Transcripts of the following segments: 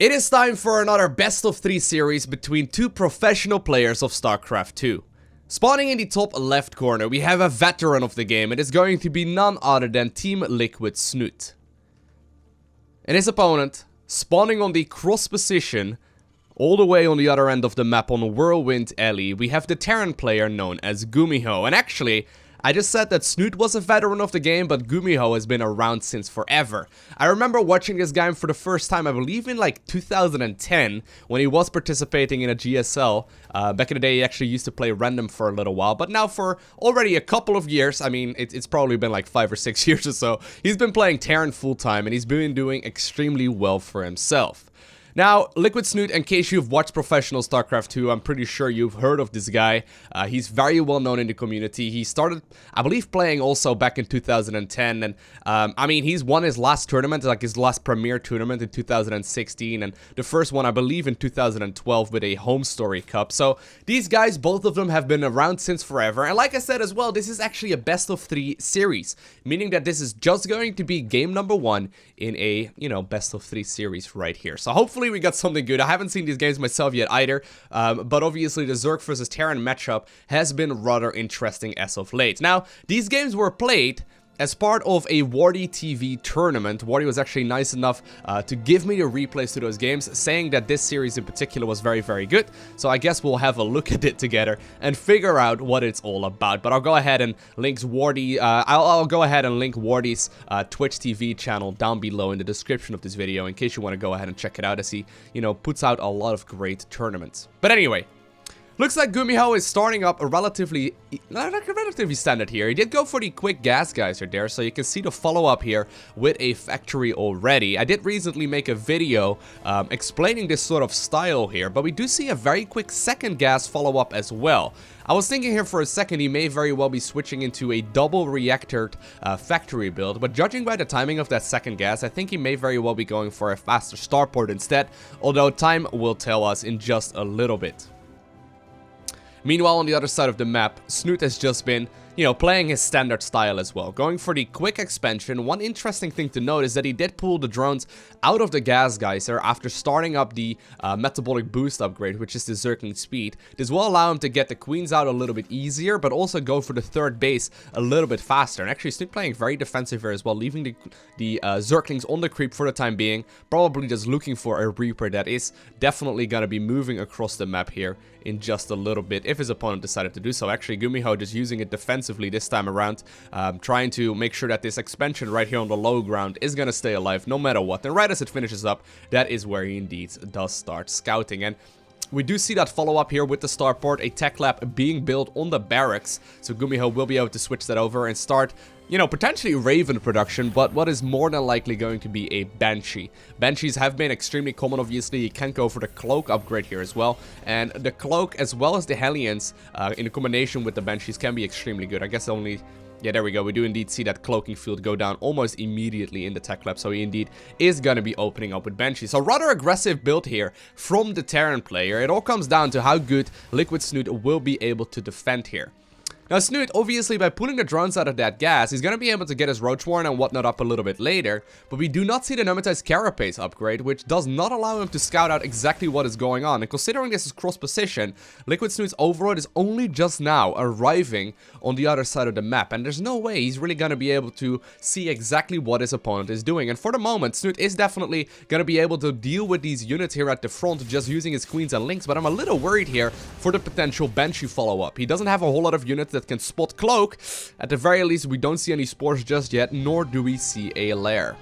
It is time for another best of 3 series between two professional players of StarCraft 2. Spawning in the top left corner, we have a veteran of the game. It is going to be none other than Team Liquid Snute. And his opponent, spawning on the cross position, all the way on the other end of the map on Whirlwind Alley, we have the Terran player known as Gumiho. And actually, I just said that Snute was a veteran of the game, but Gumiho has been around since forever. I remember watching this game for the first time, I believe in like 2010, when he was participating in a GSL. Back in the day, he actually used to play random for a little while, but now for already a couple of years, I mean, it's probably been like 5 or 6 years or so, he's been playing Terran full-time, and he's been doing extremely well for himself. Now, Liquid Snute, in case you've watched professional StarCraft 2, I'm pretty sure you've heard of this guy. He's very well known in the community. He started, I believe, playing also back in 2010, and I mean, he's won his last tournament, like his last premier tournament in 2016, and the first one, I believe, in 2012 with a Home Story Cup. So, these guys, both of them have been around since forever, and like I said as well, this is actually a best of 3 series, meaning that this is just going to be game number 1 in a, best of 3 series right here. So, hopefully we got something good. I haven't seen these games myself yet either, but obviously the Zerg versus Terran matchup has been rather interesting as of late. Now, these games were played as part of a LowkoTV tournament. Wardy was actually nice enough to give me the replays to those games, saying that this series in particular was very, very good. So I guess we'll have a look at it together and figure out what it's all about. But I'll go ahead and link Wardy. I'll go ahead and link Wardy's Twitch TV channel down below in the description of this video, in case you want to go ahead and check it out, as he, puts out a lot of great tournaments. But anyway, looks like Gumiho is starting up a relatively standard here. He did go for the quick gas geyser there, so you can see the follow-up here with a factory already. I did recently make a video explaining this sort of style here, but we do see a very quick second gas follow-up as well. I was thinking here for a second he may very well be switching into a double reactored factory build, but judging by the timing of that second gas, I think he may very well be going for a faster starport instead, although time will tell us in just a little bit. Meanwhile, on the other side of the map, Snute has just been, playing his standard style as well, going for the quick expansion. One interesting thing to note is that he did pull the drones out of the gas geyser after starting up the metabolic boost upgrade, which is the Zergling speed. This will allow him to get the queens out a little bit easier, but also go for the third base a little bit faster. And actually, Snute playing very defensive here as well, leaving the Zerglings on the creep for the time being, probably just looking for a Reaper that is definitely going to be moving across the map here in just a little bit, if his opponent decided to do so. Actually, Gumiho just using it defensively this time around, trying to make sure that this expansion right here on the low ground is going to stay alive no matter what. And right as it finishes up, that is where he indeed does start scouting. And we do see that follow-up here with the starport, a tech lab being built on the barracks, so Gumiho will be able to switch that over and start, potentially Raven production, but what is more than likely going to be a Banshee. Banshees have been extremely common, obviously. You can go for the Cloak upgrade here as well, and the Cloak as well as the Hellions in combination with the Banshees can be extremely good. I guess only... Yeah, there we go. We do indeed see that cloaking field go down almost immediately in the tech lab, so he indeed is going to be opening up with Banshees. So rather aggressive build here from the Terran player. It all comes down to how good Liquid Snute will be able to defend here. Now, Snute, obviously, by pulling the drones out of that gas, he's going to be able to get his Roach Warren and whatnot up a little bit later, but we do not see the Nematized Carapace upgrade, which does not allow him to scout out exactly what is going on. And considering this is cross-position, Liquid Snute's overlord is only just now arriving on the other side of the map, and there's no way he's really going to be able to see exactly what his opponent is doing. And for the moment, Snute is definitely going to be able to deal with these units here at the front, just using his queens and links, but I'm a little worried here for the potential Banshee follow-up. He doesn't have a whole lot of units that can spot Cloak. At the very least, we don't see any spores just yet, nor do we see a lair.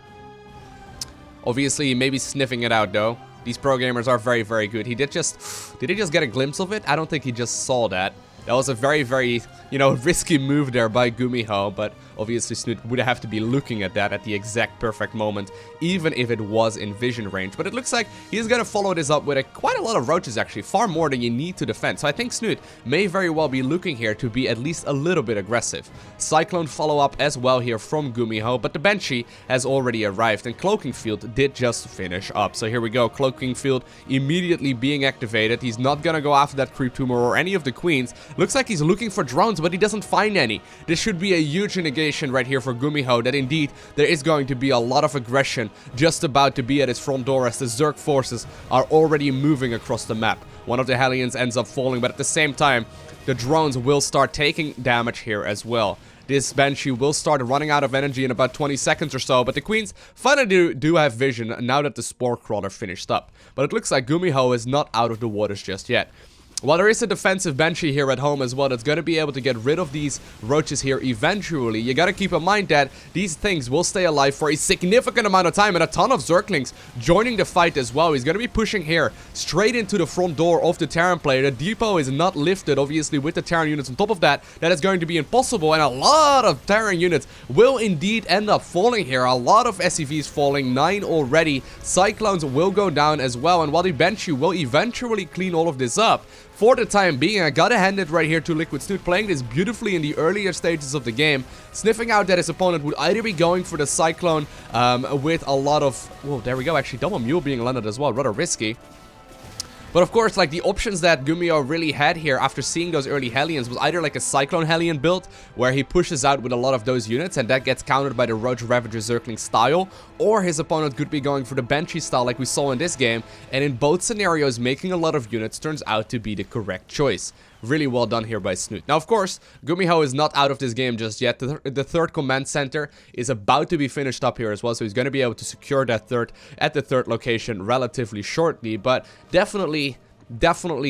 Obviously, he may be sniffing it out though. These pro gamers are very, very good. Did he just get a glimpse of it? I don't think he just saw that. That was a very, very, risky move there by Gumiho, but obviously Snute would have to be looking at that at the exact perfect moment, even if it was in vision range. But it looks like he's going to follow this up with quite a lot of roaches, actually, far more than you need to defend. So I think Snute may very well be looking here to be at least a little bit aggressive. Cyclone follow-up as well here from Gumiho, but the Banshee has already arrived, and Cloaking Field did just finish up. So here we go, Cloaking Field immediately being activated. He's not going to go after that Creep Tumor or any of the Queens. Looks like he's looking for drones, but he doesn't find any. This should be a huge negation indication right here for Gumiho that indeed there is going to be a lot of aggression just about to be at his front door as the Zerg forces are already moving across the map. One of the Hellions ends up falling, but at the same time, the drones will start taking damage here as well. This Banshee will start running out of energy in about 20 seconds or so, but the Queens finally do have vision now that the Spore Crawler finished up. But it looks like Gumiho is not out of the waters just yet. While there is a defensive Banshee here at home as well that's going to be able to get rid of these roaches here eventually, you got to keep in mind that these things will stay alive for a significant amount of time, and a ton of Zerglings joining the fight as well. He's going to be pushing here straight into the front door of the Terran player. The depot is not lifted, obviously, with the Terran units on top of that. That is going to be impossible, and a lot of Terran units will indeed end up falling here. A lot of SCVs falling, 9 already. Cyclones will go down as well, and while the Banshee will eventually clean all of this up, for the time being, I gotta hand it right here to Liquid Snute, playing this beautifully in the earlier stages of the game, sniffing out that his opponent would either be going for the Cyclone with a lot of... Whoa, there we go, actually, double Mule being landed as well, rather risky. But of course, like, the options that Gumiho really had here after seeing those early Hellions was either like a Cyclone Hellion build, where he pushes out with a lot of those units, and that gets countered by the Roach Ravager Zergling style, or his opponent could be going for the Banshee style like we saw in this game, and in both scenarios, making a lot of units turns out to be the correct choice. Really well done here by Snute. Now, of course, Gumiho is not out of this game just yet. The third command center is about to be finished up here as well, so he's going to be able to secure that third at the third location relatively shortly, but definitely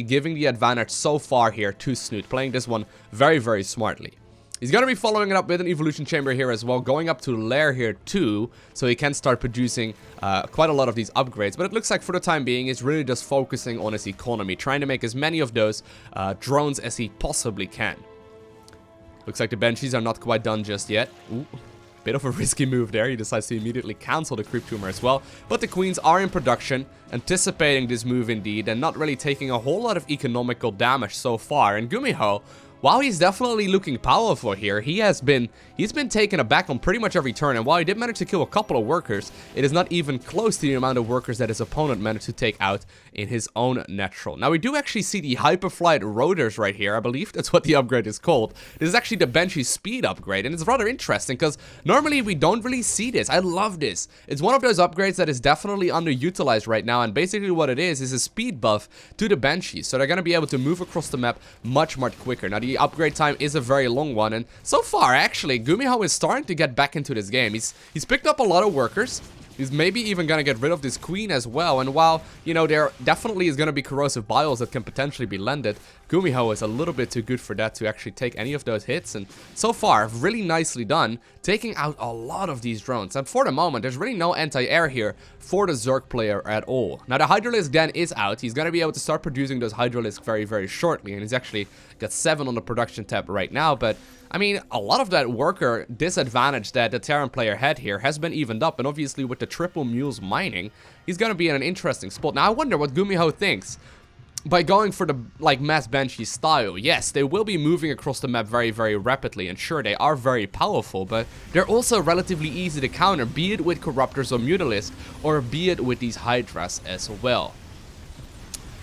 giving the advantage so far here to Snute, playing this one very, very smartly. He's going to be following it up with an evolution chamber here as well, going up to lair here too, so he can start producing quite a lot of these upgrades. But it looks like for the time being, he's really just focusing on his economy, trying to make as many of those drones as he possibly can. Looks like the Banshees are not quite done just yet. Ooh. Bit of a risky move there. He decides to immediately cancel the Creep Tumor as well. But the Queens are in production, anticipating this move indeed, and not really taking a whole lot of economical damage so far. And Gumiho, while he's definitely looking powerful here, he's been taken aback on pretty much every turn, and while he did manage to kill a couple of workers, it is not even close to the amount of workers that his opponent managed to take out in his own natural. Now, we do actually see the Hyperflight Rotors right here. I believe that's what the upgrade is called. This is actually the Banshee speed upgrade, and it's rather interesting because normally we don't really see this. I love this. It's one of those upgrades that is definitely underutilized right now, and basically what it is a speed buff to the Banshees, so they're going to be able to move across the map much quicker. Now, the upgrade time is a very long one, and so far, actually, Gumiho is starting to get back into this game. He's picked up a lot of workers. He's maybe even going to get rid of this queen as well, and while, you know, there definitely is going to be corrosive bios that can potentially be landed, Gumiho is a little bit too good for that to actually take any of those hits, and so far, really nicely done, taking out a lot of these drones. And for the moment, there's really no anti-air here for the Zerg player at all. Now, the Hydralisk then is out. He's going to be able to start producing those Hydralisk very, very shortly, and he's actually got 7 on the production tab right now, but I mean, a lot of that worker disadvantage that the Terran player had here has been evened up, and obviously with the triple mules mining, he's going to be in an interesting spot. Now, I wonder what Gumiho thinks by going for the, like, mass Banshee style. Yes, they will be moving across the map very, very rapidly, and sure, they are very powerful, but they're also relatively easy to counter, be it with Corruptors or Mutalisks, or be it with these Hydras as well.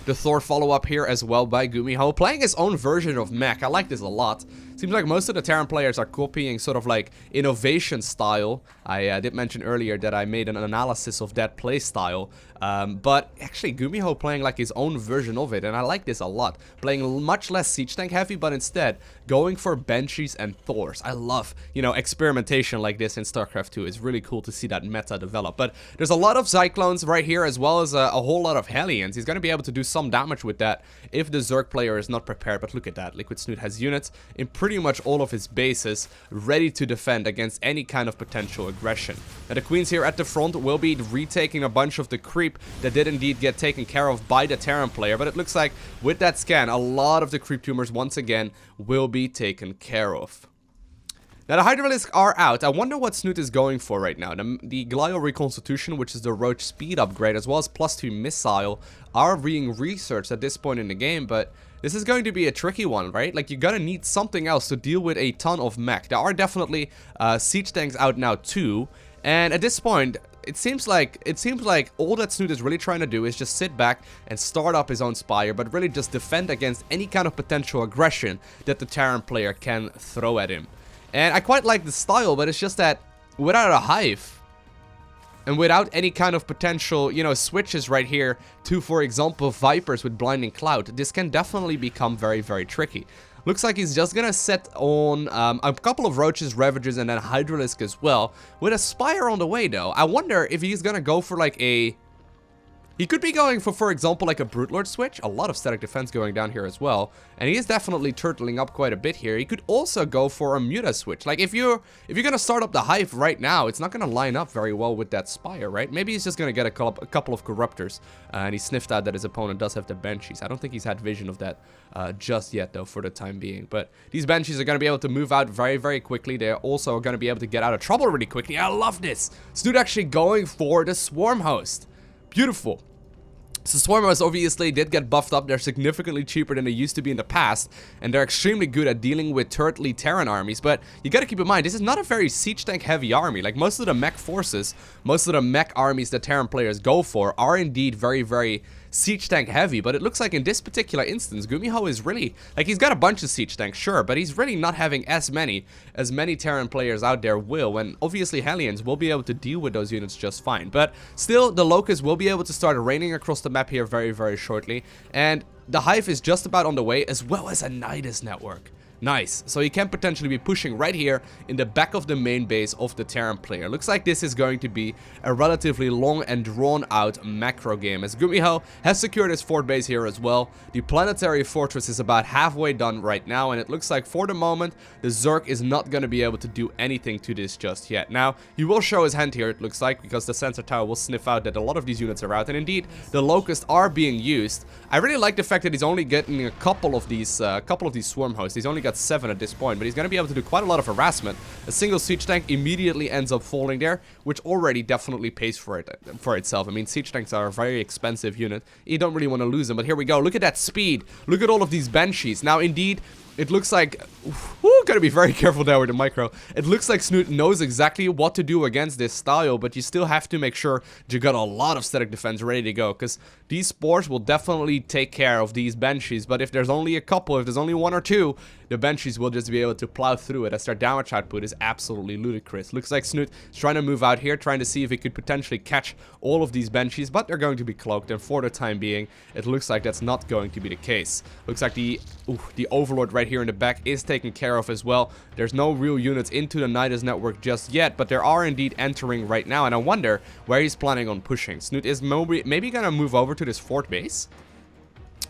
The Thor follow-up here as well by Gumiho, playing his own version of Mech. I like this a lot. Seems like most of the Terran players are copying sort of like innovation style. I did mention earlier that I made an analysis of that play style. But actually Gumiho playing like his own version of it, and I like this a lot. Playing much less siege tank heavy, but instead going for Banshees and Thors. I love, you know, experimentation like this in StarCraft 2. It's really cool to see that meta develop. But there's a lot of Cyclones right here, as well as a whole lot of Hellions. He's going to be able to do some damage with that if the Zerg player is not prepared. But look at that. Liquid Snute has units in pretty much all of his bases ready to defend against any kind of potential aggression. Now, the Queens here at the front will be retaking a bunch of the creep that did indeed get taken care of by the Terran player, but it looks like with that scan, a lot of the creep tumors once again will be taken care of. Now, the Hydralisks are out. I wonder what Snute is going for right now. The Glio Reconstitution, which is the Roach speed upgrade, as well as +2 missile, are being researched at this point in the game, but this is going to be a tricky one, right? Like, you're gonna need something else to deal with a ton of mech. There are definitely siege tanks out now too, and at this point, it seems like all that Snute is really trying to do is just sit back and start up his own Spire, but really just defend against any kind of potential aggression that the Terran player can throw at him. And I quite like the style, but it's just that without a hive, and without any kind of potential, you know, switches right here to, for example, Vipers with Blinding Cloud, this can definitely become very, very tricky. Looks like he's just gonna set on a couple of Roaches, Ravagers, and then Hydralisk as well, with a Spire on the way, though. I wonder if he's gonna go for, like, a... He could be going for example, like a Brute Lord switch. A lot of static defense going down here as well. And he is definitely turtling up quite a bit here. He could also go for a Muta switch. Like, if you're gonna start up the Hive right now, it's not gonna line up very well with that Spire, right? Maybe he's just gonna get a couple of Corruptors. And he sniffed out that his opponent does have the Banshees. I don't think he's had vision of that just yet, though, for the time being. But these Banshees are gonna be able to move out very, very quickly. They're also gonna be able to get out of trouble really quickly. I love this! Snute actually going for the Swarm Host. Beautiful. So Swarm Hosts obviously did get buffed up. They're significantly cheaper than they used to be in the past, and they're extremely good at dealing with turtly Terran armies. But you gotta keep in mind, this is not a very siege tank heavy army. Like, most of the mech forces, most of the mech armies that Terran players go for are indeed very, very siege tank heavy. But it looks like in this particular instance, Gumiho is really, like, he's got a bunch of siege tanks, sure, but he's really not having as many Terran players out there will, and obviously Hellions will be able to deal with those units just fine. But still, the Locusts will be able to start raining across the map here very, very shortly, and the Hive is just about on the way, as well as a Nidus network. Nice. So he can potentially be pushing right here in the back of the main base of the Terran player. Looks like this is going to be a relatively long and drawn out macro game, as Gumiho has secured his fort base here as well. The planetary fortress is about halfway done right now, and it looks like for the moment the Zerg is not going to be able to do anything to this just yet. Now, he will show his hand here, it looks like, because the sensor tower will sniff out that a lot of these units are out, and indeed the Locusts are being used. I really like the fact that he's only getting a couple of these Swarm Hosts. He's only got 7 at this point, but he's going to be able to do quite a lot of harassment. A single siege tank immediately ends up falling there, which already definitely pays for itself. I mean, siege tanks are a very expensive unit. You don't really want to lose them, but here we go. Look at that speed. Look at all of these Banshees. Now, indeed, it looks like... gotta be very careful there with the micro. It looks like Snute knows exactly what to do against this style, but you still have to make sure you got a lot of static defense ready to go, because these spores will definitely take care of these Banshees. But if there's only a couple, if there's only 1 or 2, the Banshees will just be able to plow through it, as their damage output is absolutely ludicrous. Looks like Snute is trying to move out here, trying to see if he could potentially catch all of these Banshees, but they're going to be cloaked, and for the time being, it looks like that's not going to be the case. Looks like the Overlord right here in the back is taken care of as well. There's no real units into the Nidus network just yet, but there are indeed entering right now, and I wonder where he's planning on pushing. Snute is maybe gonna move over to this fort base.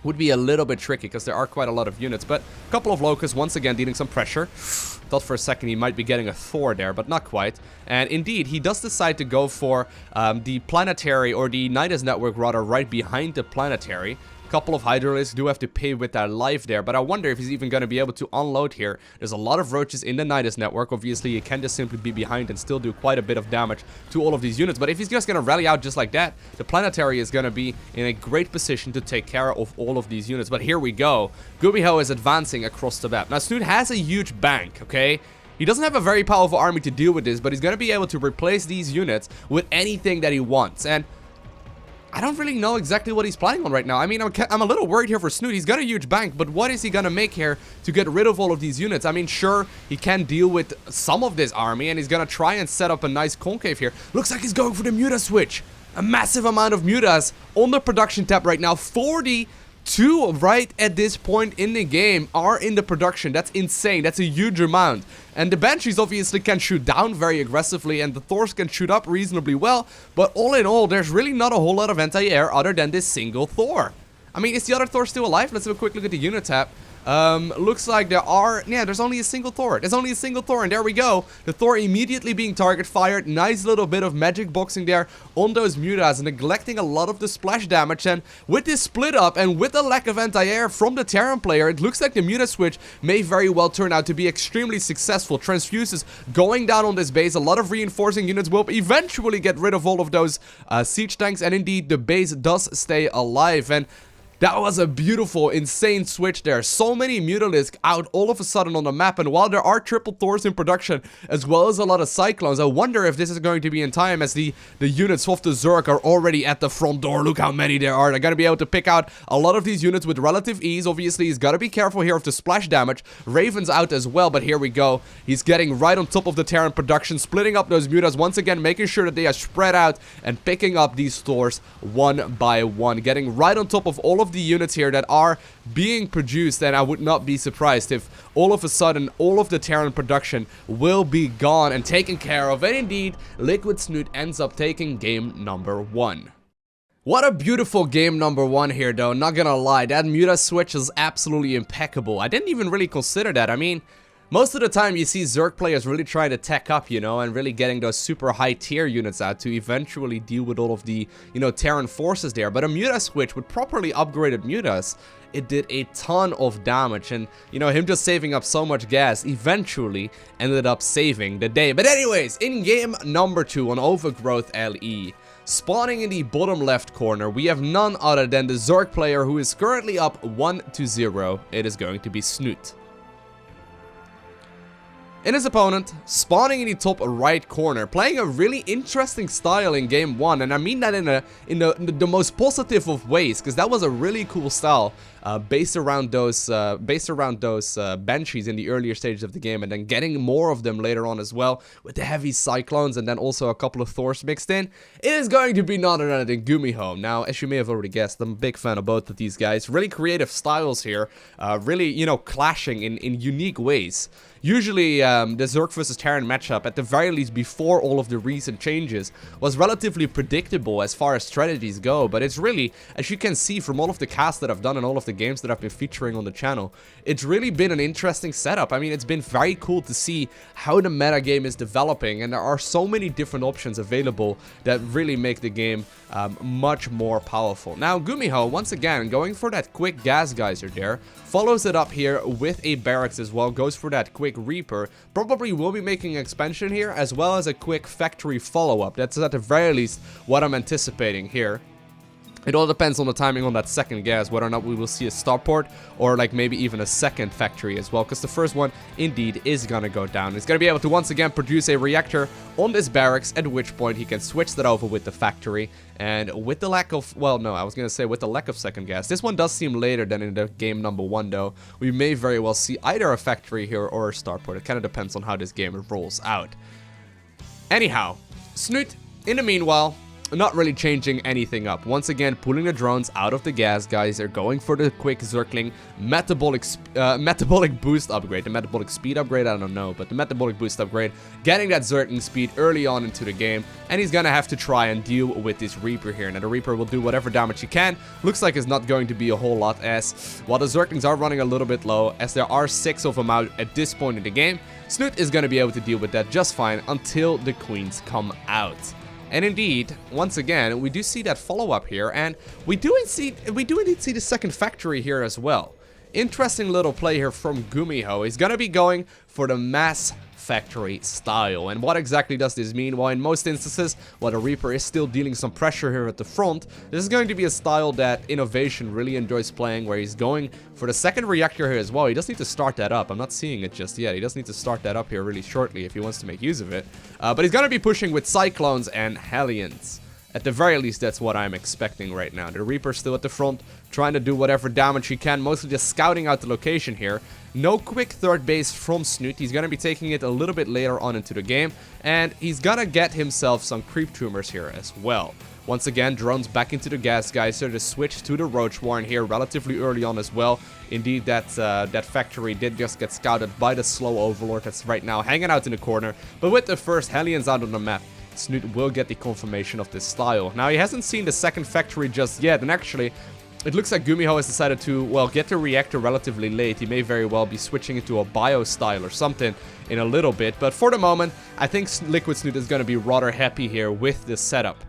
Would be a little bit tricky because there are quite a lot of units, but a couple of Locusts once again dealing some pressure. Thought for a second he might be getting a Thor there, but not quite. And indeed, he does decide to go for the planetary, or the Nidus network rather, right behind the planetary. Couple of Hydralisks do have to pay with their life there, but I wonder if he's even going to be able to unload here. There's a lot of Roaches in the Nidus network. Obviously, you can just simply be behind and still do quite a bit of damage to all of these units. But if he's just going to rally out just like that, the planetary is going to be in a great position to take care of all of these units. But here we go. Gumiho is advancing across the map. Now, Snute has a huge bank, okay? He doesn't have a very powerful army to deal with this, but he's going to be able to replace these units with anything that he wants. And I don't really know exactly what he's planning on right now. I mean, I'm a little worried here for Snute. He's got a huge bank, but what is he gonna make here to get rid of all of these units? I mean, sure, he can deal with some of this army, and he's gonna try and set up a nice concave here. Looks like he's going for the Muta switch. A massive amount of Mutas on the production tab right now. 42 right at this point in the game are in the production. That's insane. That's a huge amount. And the Banshees obviously can shoot down very aggressively, and the Thors can shoot up reasonably well. But all in all, there's really not a whole lot of anti-air other than this single Thor. I mean, is the other Thor still alive? Let's have a quick look at the unit tab. Looks like there's only a single Thor. There's only a single Thor, and there we go. The Thor immediately being target fired. Nice little bit of magic boxing there on those Mutas, neglecting a lot of the splash damage. And with this split up and with the lack of anti-air from the Terran player, it looks like the Muta switch may very well turn out to be extremely successful. Transfuses going down on this base. A lot of reinforcing units will eventually get rid of all of those siege tanks, and indeed the base does stay alive. And That was a beautiful, insane switch there. So many Mutalisks out all of a sudden on the map, and while there are triple Thors in production, as well as a lot of Cyclones, I wonder if this is going to be in time as the units of the Zerg are already at the front door. Look how many there are. They're going to be able to pick out a lot of these units with relative ease. Obviously, he's got to be careful here of the splash damage. Raven's out as well, but here we go. He's getting right on top of the Terran production, splitting up those Mutas once again, making sure that they are spread out and picking up these Thors one by one, getting right on top of all of the units here that are being produced, and I would not be surprised if all of a sudden all of the Terran production will be gone and taken care of, and indeed Liquid Snute ends up taking game number 1. What a beautiful game number 1 here though, not gonna lie, that Muta switch is absolutely impeccable. I didn't even really consider that. I mean, most of the time you see Zerg players really trying to tech up, you know, and really getting those super high tier units out to eventually deal with all of the, you know, Terran forces there. But a Muta switch with properly upgraded Mutas, it did a ton of damage, and, you know, him just saving up so much gas eventually ended up saving the day. But anyways, in game number 2 on Overgrowth LE, spawning in the bottom left corner, we have none other than the Zerg player who is currently up 1-0. It is going to be Snute. And his opponent, spawning in the top right corner, playing a really interesting style in game 1, and I mean that in the most positive of ways, because that was a really cool style based around those Banshees in the earlier stages of the game, and then getting more of them later on as well with the heavy Cyclones and then also a couple of Thors mixed in. It is going to be none other than Gumiho. Now, as you may have already guessed, I'm a big fan of both of these guys. Really creative styles here, really, you know, clashing in unique ways. Usually, the Zerg vs Terran matchup, at the very least before all of the recent changes, was relatively predictable as far as strategies go, but it's really, as you can see from all of the casts that I've done and all of the games that I've been featuring on the channel, it's really been an interesting setup. I mean, it's been very cool to see how the meta game is developing, and there are so many different options available that really make the game much more powerful. Now, Gumiho, once again, going for that quick gas geyser there, follows it up here with a barracks as well, goes for that quick Reaper, probably will be making an expansion here, as well as a quick factory follow-up. That's at the very least what I'm anticipating here. It all depends on the timing on that second gas, whether or not we will see a starport or like maybe even a second factory as well, because the first one indeed is gonna go down. He's gonna be able to once again produce a reactor on this barracks, at which point he can switch that over with the factory. And with the lack of, well, no, I was gonna say with the lack of second gas. This one does seem later than in the game number 1 though. We may very well see either a factory here or a starport. It kind of depends on how this game rolls out. Anyhow, Snute, in the meanwhile, not really changing anything up. Once again, pulling the drones out of the gas guys. They're going for the quick Zergling metabolic boost upgrade. The metabolic speed upgrade, I don't know, but the metabolic boost upgrade, getting that Zergling speed early on into the game, and he's gonna have to try and deal with this Reaper here. Now the Reaper will do whatever damage he can. Looks like it's not going to be a whole lot, as while the Zerglings are running a little bit low, as there are 6 of them out at this point in the game, Snute is gonna be able to deal with that just fine until the queens come out. And indeed, once again, we do see that follow-up here, and we do indeed see the second factory here as well. Interesting little play here from Gumiho. He's gonna be going for the mass factory style. And what exactly does this mean? Well, in most instances, while the Reaper is still dealing some pressure here at the front, this is going to be a style that Innovation really enjoys playing, where he's going for the second reactor here as well. He does need to start that up. I'm not seeing it just yet. He does need to start that up here really shortly if he wants to make use of it. But he's going to be pushing with Cyclones and Hellions. At the very least, that's what I'm expecting right now. The Reaper's still at the front, trying to do whatever damage he can, mostly just scouting out the location here. No quick third base from Snute. He's going to be taking it a little bit later on into the game, and he's going to get himself some creep tumors here as well. Once again, drones back into the gas geyser to switch to the Roach Warren here relatively early on as well. Indeed, that factory did just get scouted by the slow Overlord that's right now hanging out in the corner. But with the first Hellions out on the map, Snute will get the confirmation of this style. Now, he hasn't seen the second factory just yet, and actually, it looks like Gumiho has decided to, well, get the reactor relatively late. He may very well be switching into a bio style or something in a little bit, but for the moment, I think Liquid Snute is going to be rather happy here with this setup.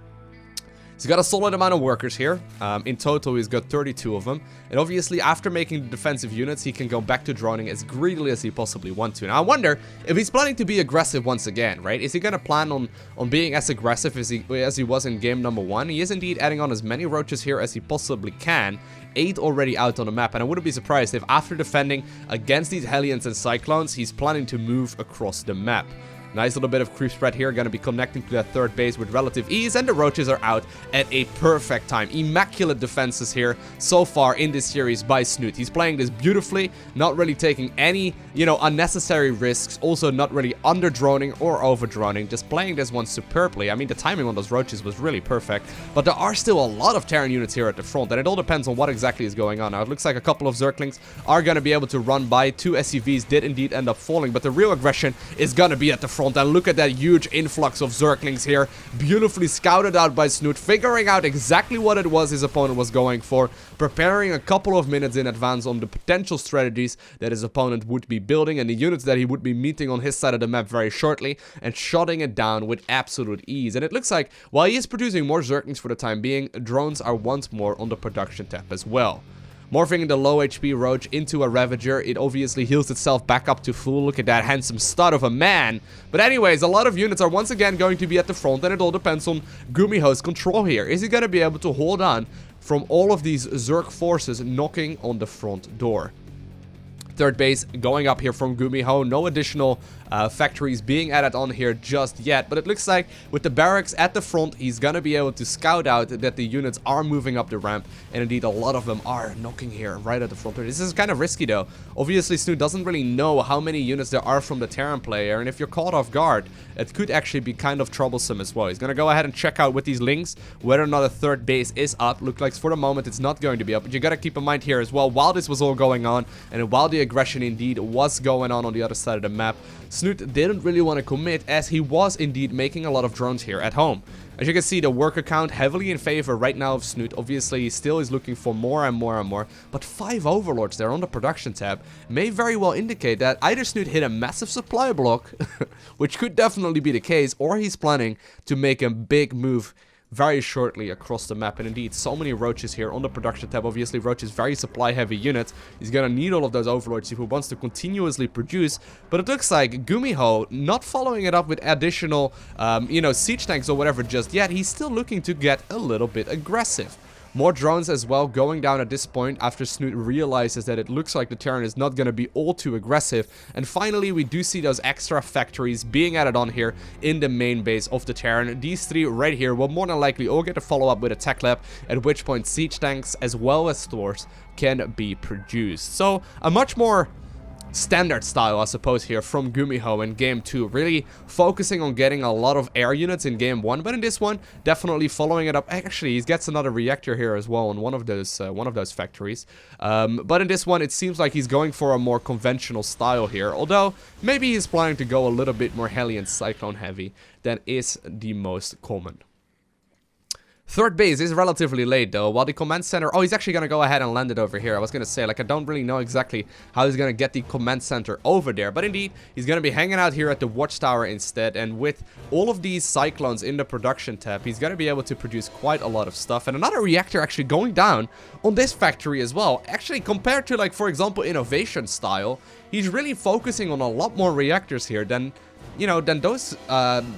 He's got a solid amount of workers here. In total, he's got 32 of them. And obviously, after making the defensive units, he can go back to droning as greedily as he possibly wants to. Now, I wonder if he's planning to be aggressive once again, right? Is he going to plan on being as aggressive as he was in game number 1? He is indeed adding on as many roaches here as he possibly can. 8 already out on the map, and I wouldn't be surprised if after defending against these Hellions and Cyclones, he's planning to move across the map. Nice little bit of creep spread here, going to be connecting to that third base with relative ease, and the roaches are out at a perfect time. Immaculate defenses here so far in this series by Snute. He's playing this beautifully, not really taking any, unnecessary risks, also not really under-droning or over-droning, just playing this one superbly. I mean, the timing on those roaches was really perfect, but there are still a lot of Terran units here at the front, and it all depends on what exactly is going on. Now, it looks like a couple of Zerglings are going to be able to run by. 2 SCVs did indeed end up falling, but the real aggression is going to be at the front. And look at that huge influx of Zerglings here, beautifully scouted out by Snute, figuring out exactly what it was his opponent was going for, preparing a couple of minutes in advance on the potential strategies that his opponent would be building and the units that he would be meeting on his side of the map very shortly, and shutting it down with absolute ease. And it looks like while he is producing more Zerglings for the time being, drones are once more on the production tab as well. Morphing the low HP Roach into a Ravager, it obviously heals itself back up to full. Look at that handsome stud of a man. But anyways, a lot of units are once again going to be at the front, and it all depends on Gumiho's control here. Is he going to be able to hold on from all of these Zerg forces knocking on the front door? Third base going up here from Gumiho. No additional factories being added on here just yet, but it looks like with the barracks at the front, he's gonna be able to scout out that the units are moving up the ramp, and indeed a lot of them are knocking here right at the front door. This is kind of risky though. Obviously, Snute doesn't really know how many units there are from the Terran player, and if you're caught off guard, it could actually be kind of troublesome as well. He's gonna go ahead and check out with these links whether or not a third base is up. Looks like for the moment it's not going to be up, but you gotta keep in mind here as well, while this was all going on, and while the aggression indeed was going on the other side of the map, Snute didn't really want to commit, as he was indeed making a lot of drones here at home. As you can see, the worker count heavily in favor right now of Snute. Obviously, he still is looking for more and more and more, but 5 overlords there on the production tab may very well indicate that either Snute hit a massive supply block, which could definitely be the case, or he's planning to make a big move very shortly across the map. And indeed, so many roaches here on the production tab. Obviously, Roach is very supply heavy units. He's gonna need all of those overlords if he wants to continuously produce. But it looks like Gumiho not following it up with additional siege tanks or whatever just yet. He's still looking to get a little bit aggressive. More drones as well going down at this point after Snute realizes that it looks like the Terran is not going to be all too aggressive. And finally, we do see those extra factories being added on here in the main base of the Terran. These 3 right here will more than likely all get a follow-up with a tech lab, at which point siege tanks as well as stores can be produced. So a much more standard style, I suppose, here from Gumiho in game 2, really focusing on getting a lot of air units in game 1, but in this one definitely following it up. Actually, he gets another reactor here as well on one of those factories, but in this one it seems like he's going for a more conventional style here, although maybe he's planning to go a little bit more Hellion Cyclone heavy than is the most common. Third base is relatively late though, while the command center... Oh, he's actually going to go ahead and land it over here. I was going to say, like, I don't really know exactly how he's going to get the command center over there. But indeed, he's going to be hanging out here at the watchtower instead. And with all of these Cyclones in the production tab, he's going to be able to produce quite a lot of stuff. And another reactor actually going down on this factory as well. Actually, compared to, like, for example, Innovation style, he's really focusing on a lot more reactors here than those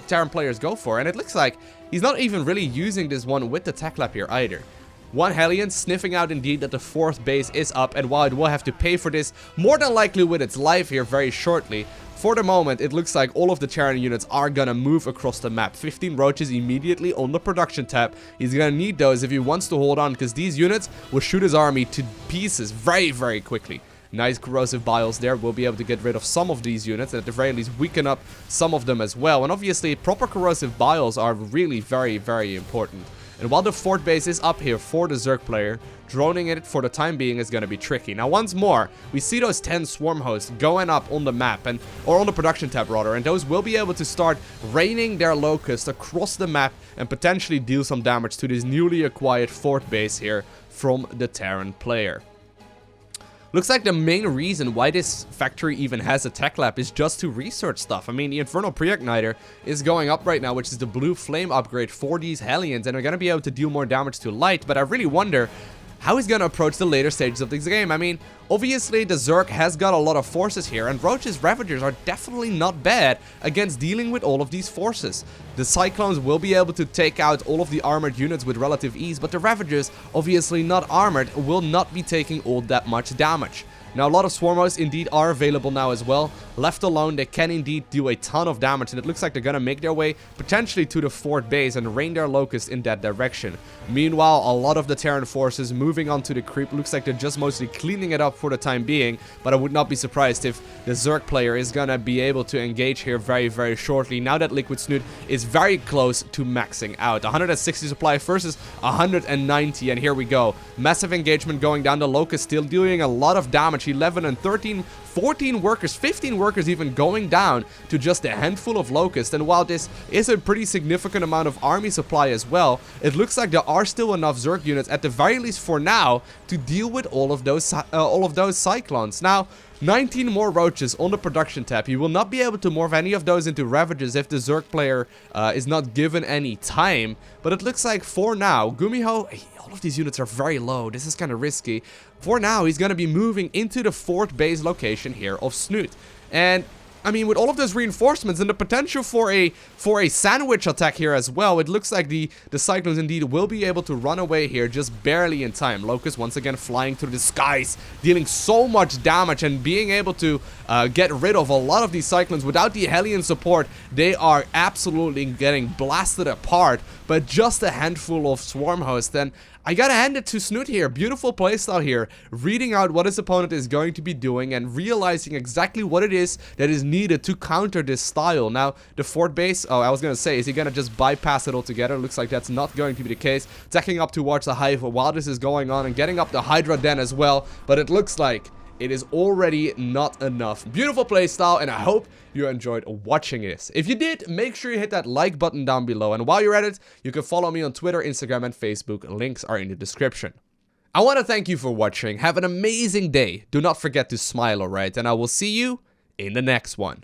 Terran players go for. And it looks like he's not even really using this one with the tech lab here either. One Hellion sniffing out indeed that the 4th base is up, and while it will have to pay for this more than likely with its life here very shortly, for the moment it looks like all of the Terran units are gonna move across the map. 15 roaches immediately on the production tab. He's gonna need those if he wants to hold on, because these units will shoot his army to pieces very, very quickly. Nice corrosive biles there. We'll be able to get rid of some of these units, and at the very least weaken up some of them as well. And obviously proper corrosive biles are really very, very important. And while the 4th base is up here for the Zerg player, droning it for the time being is going to be tricky. Now once more, we see those 10 Swarm Hosts going up on the map, or on the production tab rather, and those will be able to start raining their locusts across the map and potentially deal some damage to this newly acquired 4th base here from the Terran player. Looks like the main reason why this factory even has a tech lab is just to research stuff. I mean, the Infernal Pre-Igniter is going up right now, which is the blue flame upgrade for these Hellions, and they're going to be able to deal more damage to light, but I really wonder how he's going to approach the later stages of this game. I mean, obviously the Zerg has got a lot of forces here, and Roach's Ravagers are definitely not bad against dealing with all of these forces. The Cyclones will be able to take out all of the armored units with relative ease, but the Ravagers, obviously not armored, will not be taking all that much damage. Now, a lot of Swarm Hosts indeed are available now as well. Left alone, they can indeed do a ton of damage, and it looks like they're gonna make their way potentially to the fort base and rain their locusts in that direction. Meanwhile, a lot of the Terran forces moving on to the creep. Looks like they're just mostly cleaning it up for the time being, but I would not be surprised if the Zerg player is gonna be able to engage here very, very shortly, now that Liquid Snute is very close to maxing out. 160 supply versus 190, and here we go. Massive engagement going down. The Locust still doing a lot of damage. 11 and 13, 14 workers, 15 workers even going down to just a handful of Locusts. And while this is a pretty significant amount of army supply as well, it looks like there are still enough Zerg units, at the very least for now, to deal with all of those Cyclones. Now, 19 more Roaches on the production tab. You will not be able to morph any of those into Ravagers if the Zerg player is not given any time. But it looks like for now, Gumiho, all of these units are very low. This is kind of risky. For now, he's going to be moving into the fort base location here of Snute. And I mean, with all of those reinforcements and the potential for a sandwich attack here as well, it looks like the Cyclones indeed will be able to run away here just barely in time. Locust once again flying through the skies, dealing so much damage and being able to get rid of a lot of these Cyclones. Without the Hellion support, they are absolutely getting blasted apart, but just a handful of Swarm Hosts. And I gotta hand it to Snute here. Beautiful playstyle here, reading out what his opponent is going to be doing and realizing exactly what it is that is needed to counter this style. Now, the fort base, oh, I was gonna say, is he gonna just bypass it altogether? Looks like that's not going to be the case. Attacking up towards the hive while this is going on and getting up the Hydra den as well, but it looks like it is already not enough. Beautiful playstyle, and I hope you enjoyed watching this. If you did, make sure you hit that like button down below, and while you're at it, you can follow me on Twitter, Instagram, and Facebook. Links are in the description. I want to thank you for watching. Have an amazing day. Do not forget to smile, alright? And I will see you in the next one.